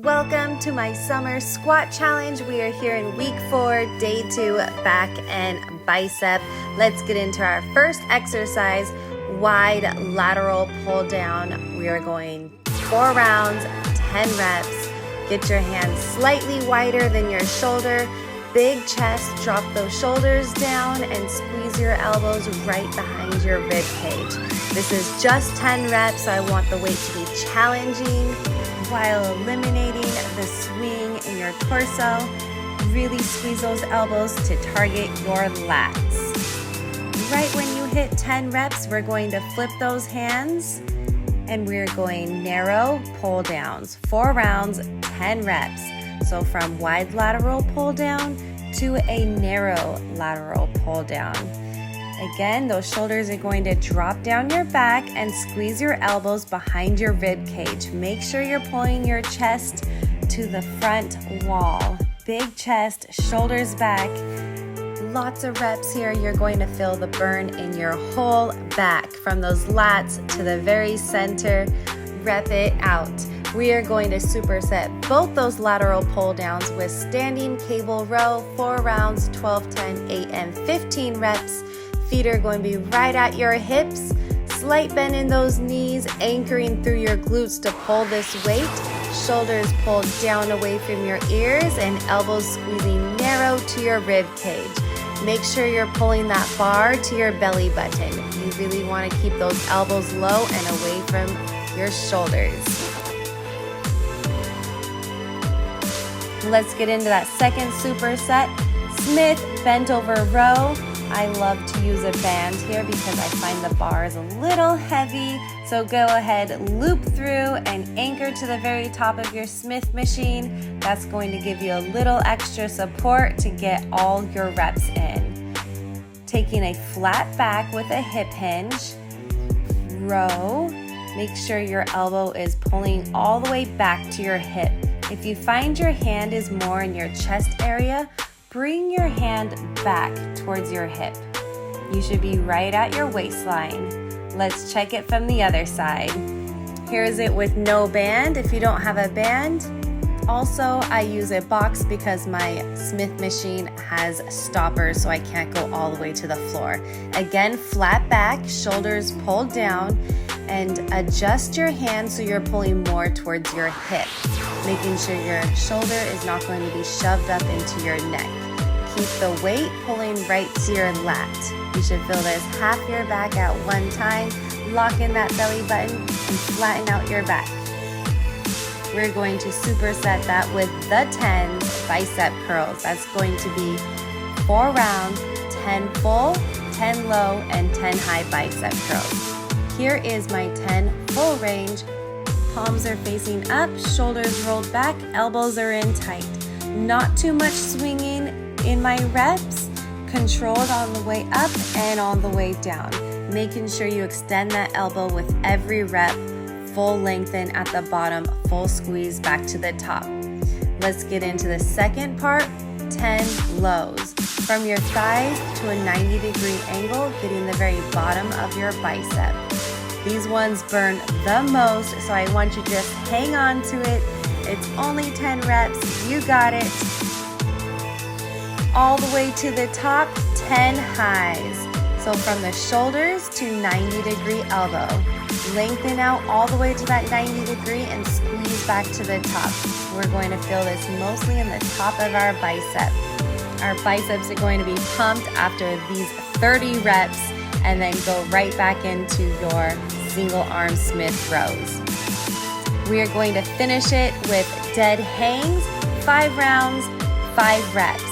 Welcome to my summer squat challenge. We are here in week 4, day 2, back and bicep. Let's get into our first exercise, wide lateral pull down. We are going 4 rounds, 10 reps. Get your hands slightly wider than your shoulder. Big chest, drop those shoulders down and squeeze your elbows right behind your rib cage. This is just 10 reps, so I want the weight to be challenging while eliminating the swing in your torso. Really squeeze those elbows to target your lats. Right when you hit 10 reps, we're going to flip those hands and we're going narrow pull downs. 4 rounds, 10 reps. So from wide lateral pull down to a narrow lateral pull down. Again, those shoulders are going to drop down your back and squeeze your elbows behind your rib cage. Make sure you're pulling your chest to the front wall. Big chest, shoulders back. Lots of reps here. You're going to feel the burn in your whole back from those lats to the very center. Rep it out. We are going to superset both those lateral pull downs with standing cable row, 4 rounds, 12, 10, 8, and 15 reps. Feet are going to be right at your hips. Slight bend in those knees, anchoring through your glutes to pull this weight. Shoulders pulled down away from your ears and elbows squeezing narrow to your rib cage. Make sure you're pulling that bar to your belly button. You really want to keep those elbows low and away from your shoulders. Let's get into that second superset. Smith bent over row. I love to use a band here because I find the bar is a little heavy. So go ahead, loop through and anchor to the very top of your Smith machine. That's going to give you a little extra support to get all your reps in. Taking a flat back with a hip hinge. Row. Make sure your elbow is pulling all the way back to your hip. If you find your hand is more in your chest area, bring your hand back towards your hip. You should be right at your waistline. Let's check it from the other side. Here's it with no band if you don't have a band. Also, I use a box because my Smith machine has stoppers, so I can't go all the way to the floor. Again, flat back, shoulders pulled down, and adjust your hands so you're pulling more towards your hip, making sure your shoulder is not going to be shoved up into your neck. Keep the weight pulling right to your lat. You should feel this half your back at one time. Lock in that belly button and flatten out your back. We're going to superset that with the 10 bicep curls. That's going to be 4 rounds, 10 full, 10 low, and 10 high bicep curls. Here is my 10 full range. Palms are facing up, shoulders rolled back, elbows are in tight. Not too much swinging in my reps, controlled on the way up and on the way down. Making sure you extend that elbow with every rep, full lengthen at the bottom, full squeeze back to the top. Let's get into the second part, 10 lows. From your thighs to a 90-degree angle, getting the very bottom of your bicep. These ones burn the most, so I want you to just hang on to it. It's only 10 reps, you got it. All the way to the top, 10 highs. So from the shoulders to 90-degree elbow. Lengthen out all the way to that 90-degree and squeeze back to the top. We're going to feel this mostly in the top of our bicep. Our biceps are going to be pumped after these 30 reps and then go right back into your single arm Smith rows. We are going to finish it with dead hangs, 5 rounds, 5 reps.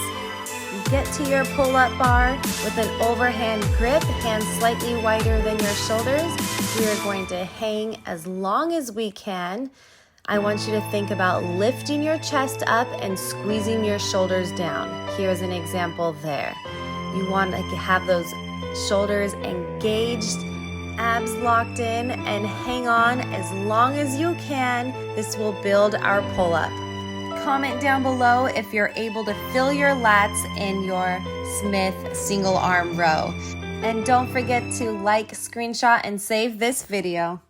Get to your pull-up bar with an overhand grip, hands slightly wider than your shoulders. We are going to hang as long as we can. I want you to think about lifting your chest up and squeezing your shoulders down. Here's an example there. You want to have those shoulders engaged, abs locked in, and hang on as long as you can. This will build our pull-up. Comment down below if you're able to feel your lats in your Smith single arm row. And don't forget to like, screenshot, and save this video.